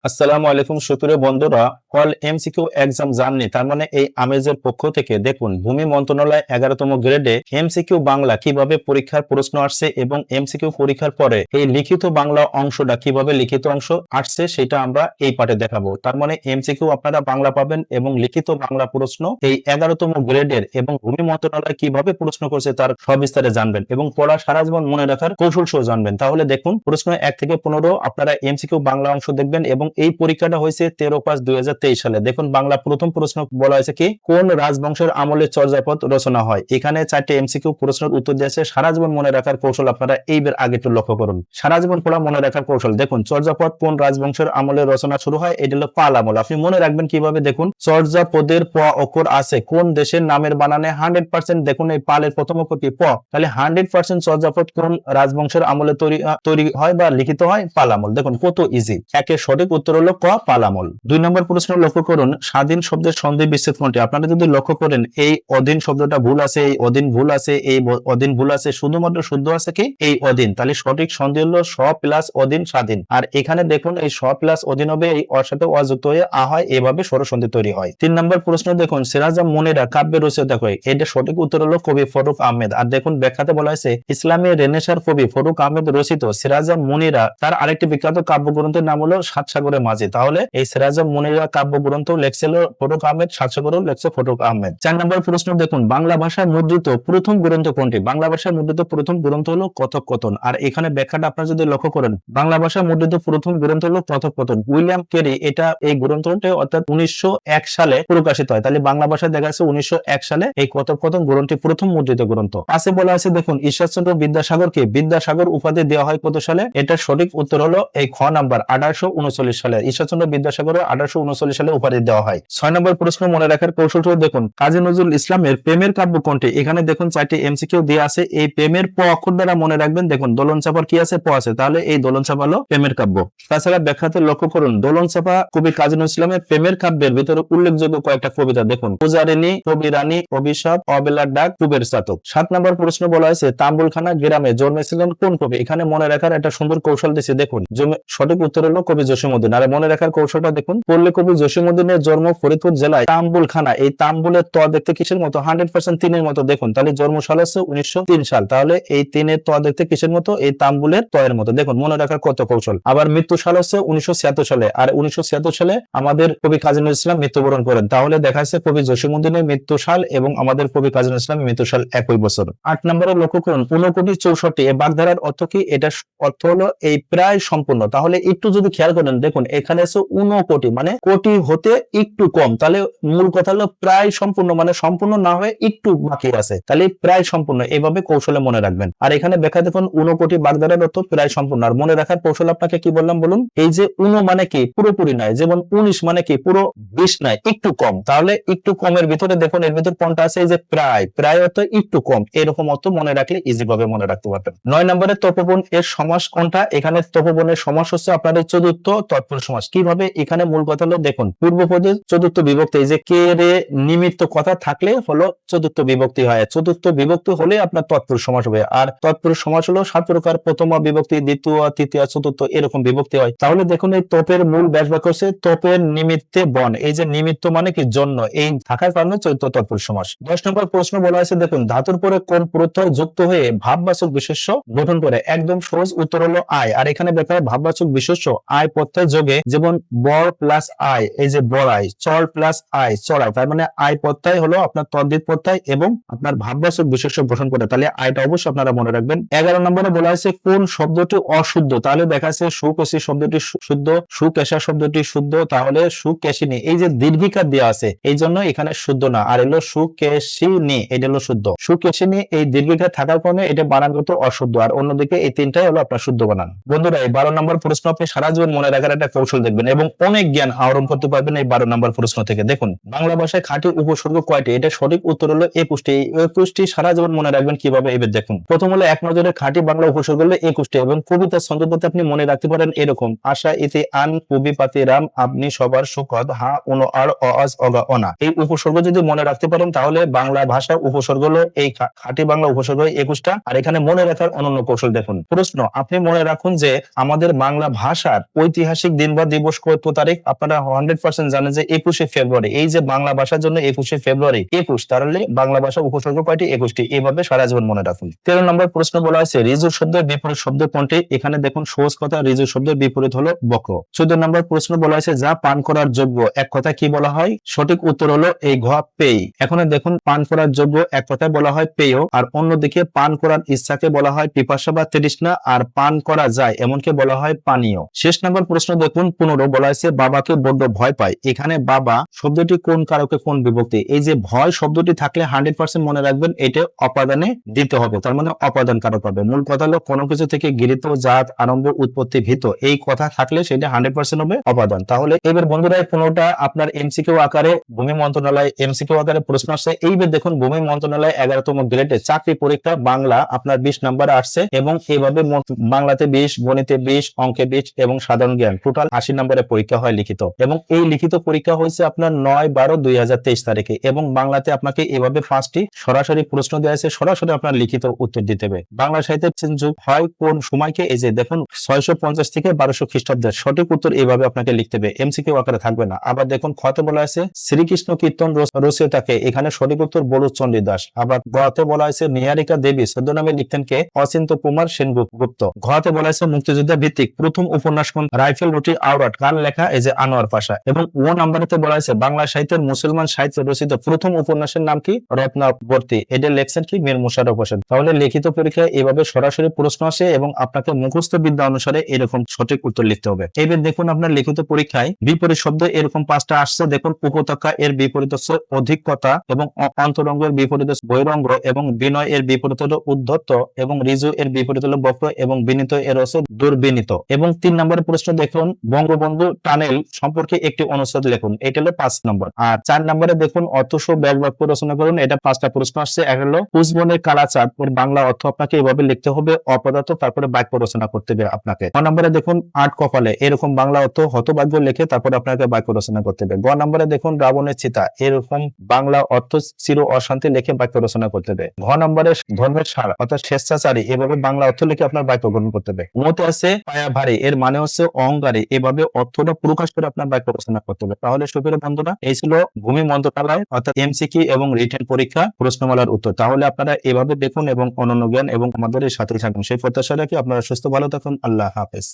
আসসালামু আলাইকুম সুপ্রিয় বন্ধুরা, অল এমসিকিউ এক্সাম জার্নি তার মানে এই আমেজের পক্ষ থেকে দেখুন ভূমি মন্ত্রণালয় 11তম গ্রেডে এমসিকিউ বাংলা কিভাবে পরীক্ষার প্রশ্ন আসছে এবং এমসিকিউ পরীক্ষার পরে এই লিখিত বাংলা অংশটা কিভাবে লিখিত অংশ আসছে সেটা আমরা এই পাঠে দেখাবো। তার মানে এমসিকিউ আপনারা বাংলা পাবেন এবং লিখিত বাংলা প্রশ্ন এই 11তম গ্রেডের এবং ভূমি মন্ত্রণালয় কিভাবে প্রশ্ন করছে তার সবিস্তারে জানবেন এবং পড়া সারা জীবন মনে রাখার কৌশল সহ জানবেন। তাহলে দেখুন প্রশ্ন 1 থেকে 15 আপনারা এমসিকিউ বাংলা অংশ দেখবেন এবং এই পরীক্ষাটা হয়েছে 13/5/2023 সালে। দেখুন বাংলা প্রথম প্রশ্ন বলা হয়েছে কি, কোন রাজবংশের আমলে চর্যাপদ রচনা হয়। এখানে 4টে এমসিকিউ প্রশ্নের উত্তর দিয়েছে। সারা জীবন মনে রাখার কৌশল আপনারা এইবার আগে একটু লক্ষ্য করুন। সারা জীবন পড়া মনে রাখার কৌশল দেখুন, চর্যাপদ কোন রাজবংশের আমলে রচনা শুরু হয়, এটা হলো পাল আমল। আপনি মনে রাখবেন কিভাবে, দেখুন চর্যাপদের প অক্ষর আছে কোন দেশের নামের বানানে 100%। দেখুন এই পালের প্রথম অক্ষর কি, প, তাহলে 100% চর্যাপদ কোন রাজবংশের আমলে তৈরি হয় বা লিখিত হয়, পাল আমল। দেখুন কত ইজি। একের সঠিক উত্তর হলো ক, পাল আমল। 2 নম্বর প্রশ্ন লক্ষ্য করুন, স্বাধীন শব্দের সন্ধি বিচ্ছেদ কোনটি। আপনারা যদি লক্ষ্য করেন এই অধীন শব্দটা ভুল আছে, এই অধীন ভুল আছে, এই অধীন ভুল আছে, শুধুমাত্র শুদ্ধ আছে কি এই অধীন। তাহলে সঠিক সন্ধি হলো স প্লাস অধীন স্বাধীন। আর এখানে দেখুন এই স প্লাস অধীন হবে এই অর সাথে অযুক্ত হয়ে আ হয়, এভাবে স্বরসন্ধি তৈরি হয়। 3 নম্বর প্রশ্ন দেখুন, সিরাজা মুনিরা কাব্যের রচয়িতা কে। এটা সঠিক উত্তর হলো কবি ফরুক আহমেদ। আর দেখুন ব্যাখ্যাতে বলা হয়েছে ইসলামী রেনেসার কবি ফরুক আহমেদ রচিত সিরাজা মুনিরা তার আরেকটি বিখ্যাত কাব্যগ্রন্থের নাম হলো সাত সাগরের মাঝি। তাহলে এই সিরাজা মুনিরা কাব্যগ্রন্থ লেখছিল ফরুক আহমেদ, সাত সাগরও লেখছে ফরুক আহমেদ। 4 নম্বর প্রশ্ন দেখুন, বাংলা ভাষায় মুদ্রিত প্রথম গ্রন্থ কোনটি। বাংলা ভাষায় মুদ্রিত প্রথম গ্রন্থ হলো কথোপকথন। আর এখানে ব্যাখ্যাটা আপনারা যদি লক্ষ্য করেন, বাংলা ভাষায় মুদ্রিত প্রথম গ্রন্থ হলো কথোপকথন। উইলিয়াম কেরি এই গ্রন্থটি অর্থাৎ 1901 সালে প্রকাশিত হয়। তাহলে বাংলা ভাষায় দেখা যাচ্ছে 1901 সালে এই কথোপকথন গ্রন্থটি প্রথম মুদ্রিত গ্রন্থ। পাশে বলা আছে দেখুন, ঈশ্বরচন্দ্র বিদ্যাসাগরকে বিদ্যাসাগর উপাধি দেওয়া হয় কত সালে। এটা সঠিক উত্তর হলো এই খ নাম্বার 1839 সালে। ঈশ্বরচন্দ্র বিদ্যাসাগর 1839 সালে উপাধি দেওয়া হয়। 6 নম্বর প্রশ্ন মনে রাখার কৌশল দেখুন, কাজী নজরুল ইসলামের প্রেমের কাব্য কোনটি। এখানে দেখুন 4টি এমসিকিউ দেওয়া আছে। এই প্রেমের প অক্ষর দ্বারা মনে রাখবেন। দেখুন দোলন চাপার কি আছে, প আছে, তাহলে এই দোলন চাপা হলো প্রেমের কাব্য। তাছাড়া ব্যাখ্যাতে লক্ষ্য করুন, দোলন চাপা কবি কাজী নজরুল ইসলামের প্রেমের কাব্যের ভিতরে উল্লেখযোগ্য কয়েকটা কবিতা দেখুন, পূজারিণী, কবিরানী, অভিশাপ, অবেলার ডাক, কুবের চাতক। 7 নম্বর প্রশ্ন বলা হয়েছে তাম্বুলখানা গ্রামে জন্মেছিলেন কোন কবি। এখানে মনে রাখার একটা সুন্দর কৌশল দিচ্ছে। দেখুন সঠিক উত্তর হলো কবি জসীমউদ্দিন। আর মনে রাখার কৌশলটা দেখুন, পল্লী কবি জসীমউদ্দিনের জন্ম ফরিদপুর জেলায় তাম্বুলখানা। এই তাম্বুলের ত দেখতে কিসের মতো, 100% তিনের মতো। দেখুন তাহলে জন্মসাল হচ্ছে 1903 সাল। তাহলে এই তিনের ত দেখতে কিসের মতো, এই তাম্বুলের ত এর মতো। দেখুন মনে রাখার কত কৌশল। আবার মৃত্যু সাল হচ্ছে 1976 সালে। আর 1976 সালে আমাদের কবি কাজী নজরুল ইসলাম মৃত্যুবরণ করেন। তাহলে দেখা যাচ্ছে কবি জসীমউদ্দিনের মৃত্যু সাল এবং আমাদের কবি কাজী নজরুল ইসলামের মৃত্যু সাল একই বছর। 8 নম্বরে লক্ষ্য করুন, 59 এই বাগধারার অর্থ কি। এটা অর্থ হলো এই প্রায় সম্পূর্ণ। তাহলে একটু যদি খেয়াল করেন, দেখুন এখানে আছে 59 মানে কোটি হতে একটু কম। তাহলে মূল কথা হলো প্রায় সম্পূর্ণ মানে সম্পূর্ণ না হয়ে একটু বাকি আছে, তাহলে প্রায় সম্পূর্ণ। এইভাবে কৌশলে মনে রাখবেন। আর এখানে ব্যাখ্যা দেখুন 59 বাগধারার অর্থ প্রায় সম্পূর্ণ। আর মনে রাখার কৌশল আপনাকে কি বললাম বলুন, এই যে 19 মানে কি পুরোপুরি নয়, যেমন 19 মানে কি পুরো 20 নয়, একটু কম। তাহলে একটু কমের ভিতরে দেখুন এর ভিতর কোনটা আছে, এই যে প্রায় অর্থ একটু কম। এরকম অর্থ মনে রাখলে ইজি ভাবে মনে রাখতে পারবেন। 9 নম্বরে তপোবন এর সমাস কোনটা। এখানে তপোবনের সমাস হচ্ছে আপনাদের চতুর্থ তৎপুরুষ সমাস। কিভাবে, এখানে মূল কথা হলো দেখুন পূর্বপদের চতুর্থ বিভক্তি, এই যে কে রে নিমিত্ত কথা থাকলে হলো চতুর্থ বিভক্তি হয়। চতুর্থ বিভক্তি হলে আপনার তৎপুরুষ সমাস হবে। আর তৎপুরুষ সমাস হলো 7 প্রকার, প্রথম বিভক্তি, দ্বিতীয়, তৃতীয়, চতুর্থ এরকম বিভক্তি হয়। তাহলে দেখুন এই তপের মূল ব্যাস বাক্য হচ্ছে তপের নিমিত্তে বন। এই যে নিমিত্ত মানে কি জন্য, এই থাকার কারণে চতুর্থ তৎপুরুষ সমাস। 10 নম্বর প্রশ্ন বলা আছে দেখুন, ধাতুর পরে কোন প্রত্যয় যুক্ত হয়ে ভাববাচক বিশেষ্য গঠন করে। একদম সহজ উত্তর হলো আয়। আর এখানে ব্যাপারে ভাববাচক বিশেষ্য আয় প্রত্যয় যোগে, যেমন বর প্লাস আয়, এই যে বড়াই, চর প্লাস আয় চড়াই। তার মানে আয় প্রত্যয় হলো আপনার তদ্ধিত প্রত্যয় এবং আপনার ভাববাচক বিশেষ্য গঠন করে। তাহলে আয়টা অবশ্যই আপনারা মনে রাখবেন। 11 নম্বরে বলা হয়েছে কোন শব্দটি অশুদ্ধ। তাহলে দেখা যাচ্ছে সুকেশী শব্দটি শুদ্ধ, সুকেশা শব্দটি শুদ্ধ, তাহলে সুকেশিনী এই যে দীর্ঘিকার দেওয়া আছে এই জন্য এখানে শুদ্ধ না। আর এলো সুকেশিনী, এটা হলো শুদ্ধ। সুকেশিনী এই দীর্ঘিকার থাকার কারণে এটা বানানগত অশুদ্ধ। আর অন্যদিকে এই তিনটাই হলো আপনার শুদ্ধ বানান। বন্ধুরা এই 12 নম্বর প্রশ্ন আপনি সারা জীবন মনে রাখার একটা কৌশল দেখবেন এবং অনেক জ্ঞান আহরণ করতে পারবেন এই 12 নম্বর প্রশ্ন থেকে। দেখুন, বাংলা ভাষায় খাঁটি উপসর্গ কয়টি? এটা সঠিক উত্তর হলো 21টি। এই 21টি সারা জীবন মনে রাখবেন কিভাবে, এবার দেখুন। প্রথম হলো এক নজরে খাঁটি বাংলা উপসর্গ হলো 21টি এবং কবিতা ছন্দপথে আপনি মনে রাখতে পারেন এরকম: আশা ইতি আন কবি পাতি রাম আপনি সবার সুখদ হা উনো আর অজ অগা অনা। এই উপসর্গ যদি মনে রাখতে পারেন তাহলে বাংলা ভাষার উপসর্গ হলো এই খাঁটি বাংলা উপসর্গ 21টা। আর এখানে মনে রাখার অনন্য কৌশল দেখুন। প্রশ্ন, আপনি মনে রাখুন যে আমাদের বাংলা ভাষার ঐতিহাসিক দিন বা দিবস কত তারিখ? আপনারা 100% জানেন যে 21শে ফেব্রুয়ারি। এই যে বাংলা ভাষার জন্য 21শে ফেব্রুয়ারি 21, তাহলে বাংলা ভাষা উপসর্গ কয়টি? 21টি। এইভাবে সারা জীবন মনে রাখুন। 13 নম্বর প্রশ্ন বলা হয়েছে ঋজু শব্দের বিপরীত শব্দ কোনটি? এখানে দেখুন সহজ কথা, ঋজু শব্দের বিপরীত হলো বক্র। 14 নম্বর প্রশ্ন বলা হয়েছে যা পান করার যোগ্য এক কথা কি বলা হয়? সঠিক উত্তর হলো এই ঘ পেয়। এখন দেখুন, পান করার যোগ্য এক কথায় বলা হয় পেয়, আর অন্যদিকে পান করার ইচ্ছাকে বলা হয় পিপাসা বা তৃষ্ণা, আর পান করা যায় এমনকি বলা হয় পানীয়। শেষ নম্বর প্রশ্ন দেখুন 15 বলা হয়েছে বাবাকে বড্ড ভয় পায়। এখানে বাবা শব্দটি কোন কারকে কোন বিভক্তি? এই যে ভয় শব্দটি থাকলে 100% মনে রাখবেন এটা অপাদানে দিতে হবে, তার মানে অপাদান কারক হবে। মূল কথা হলো কোনো কিছু থেকে গৃহীত, জাত, আরম্ভ, উৎপত্তি, ভীত এই কথা থাকলে সেটা 100% হবে অপাদান। তাহলে এবার বন্ধুরা 15টা আপনার এমসিকিউ আকারে ভূমি মন্ত্রণালয় এমসিকিউ আকারে প্রশ্ন আসছে। এইবার দেখুন ভূমি মন্ত্রণালয় 11তম গ্রেডে চাকরি পরীক্ষা বাংলা আপনার 20 নম্বরে আসছে এবং এইভাবে বাংলাতে 20, গণিতে 20, অঙ্কে 20 এবং সাধারণ জ্ঞান টোটাল 80 নম্বরের পরীক্ষা হয় লিখিত। এবং এই লিখিত পরীক্ষা হয়েছে আপনার 9/12/2023 তারিখে এবং বাংলাতে আপনাকে এভাবে 5টি সরাসরি প্রশ্ন দেওয়া আছে, সরাসরি আপনার লিখিত উত্তর দিতে হবে। বাংলা সাহিত্যের যুগ হয় কোন সময়কে? এই যে দেখুন 650 থেকে 1200 খ্রিস্টাব্দের। সঠিক উত্তর এইভাবে আপনাকে লিখতে হবে, এমসিকিউ আকারে থাকবে না। আবার দেখুন খতে বলা আছে শ্রীকৃষ্ণ কীর্তন রচয়িতাকে? এখানে সঠিক উত্তর বলুচন্ডী দাস। আবার গতে বলা আছে নিহারিকা দেবী ছদ্মনামে লিখতেন কে? অচিন্ত কুমার সেনগুপ্ত। ঘতে বলা আছে মুক্তিযোদ্ধা ভিত্তিক প্রথম উপন্যাস কোন? রাইফেল রুটি আওরাট কার লেখা? এই যে আনোয়ার পাশা। এবং ও নাম্বারেতে বলা আছে বাংলা সাহিত্যের মুসলমান সাহিত্য রচিত প্রথম উপন্যাসের নাম কি? রত্নাবর্তী। এটা লেখছেন কি? মীর মোশাররফ হোসেন। তাহলে লিখিত পরীক্ষায় এভাবে সরাসরি প্রশ্ন আসে এবং আপনাকে মুখস্থ বিদ্যা অনুসারে এরকম সঠিক উত্তর লিখতে হবে। এবার দেখুন আপনার লিখিত পরীক্ষায় বিপরীত শব্দ এরকম 5টা আসছে। দেখুন উপত্যকা এর বিপরীত হচ্ছে অধিকতা, এবং অন্তরঙ্গের বিপরীত হচ্ছে বহিরঙ্গ, এবং বিনয় এর বিপরীত হলো উদ্ধত্ত, এবং ঋজু এর বিপরীত হলো বক্র, এবং বিনীত এর হচ্ছে দুর্বিনীত। এবং 3 নম্বরের প্রশ্ন দেখুন বঙ্গবন্ধু টানেল সম্পর্কে একটি অনুচ্ছেদ লিখুন। এটা হলো 5 নম্বর। আর 4 নম্বরে দেখুন অর্থসহ ব্যাগ বাক্য রচনা করুন। এটা 5টা প্রশ্ন আসছে। এক হলো কুচবনের কালাচাঁদ এর বাংলা অর্থ আপনাকে এভাবে লিখতে হবে অপদার্থ, তারপরে বাক্য রচনা করতে হবে আপনাকে। 6 নম্বরে দেখুন আট কপালে এরকম বাংলা অর্থ হতভাগ্য লিখে তারপরে আপনাকে বাক্য রচনা করতে হবে। 6 নম্বরে দেখুন রাবণের চিতা এরকম বাংলা অর্থ চির অশান্তি লিখে বাক্য রচনা করতে হবে। 9 নম্বরে ধর্মের সার অর্থাৎ স্বেচ্ছাচারী এভাবে বাংলা অর্থ লিখে আপনার বাক্য গ্রহণ করতে হবে। মতে আছে পায়া ভারী এর মানে হচ্ছে অহংকারী, এভাবে অর্থটা প্রকাশ করে আপনার বাক্য রচনা করতে হবে। তাহলে সুপ্রিয় বন্ধুরা এই ছিল ভূমি মন্ত্রণালয় অর্থাৎ এমসিকিউ এবং রিটেন পরীক্ষা প্রশ্নমালার উত্তর। তাহলে আপনারা এভাবে দেখুন এবং অনন্য জ্ঞান এবং আমাদের সাথে থাকুন সেই প্রত্যাশা রাখি। আপনারা সুস্থ ভালো থাকুন। আল্লাহ হাফেজ।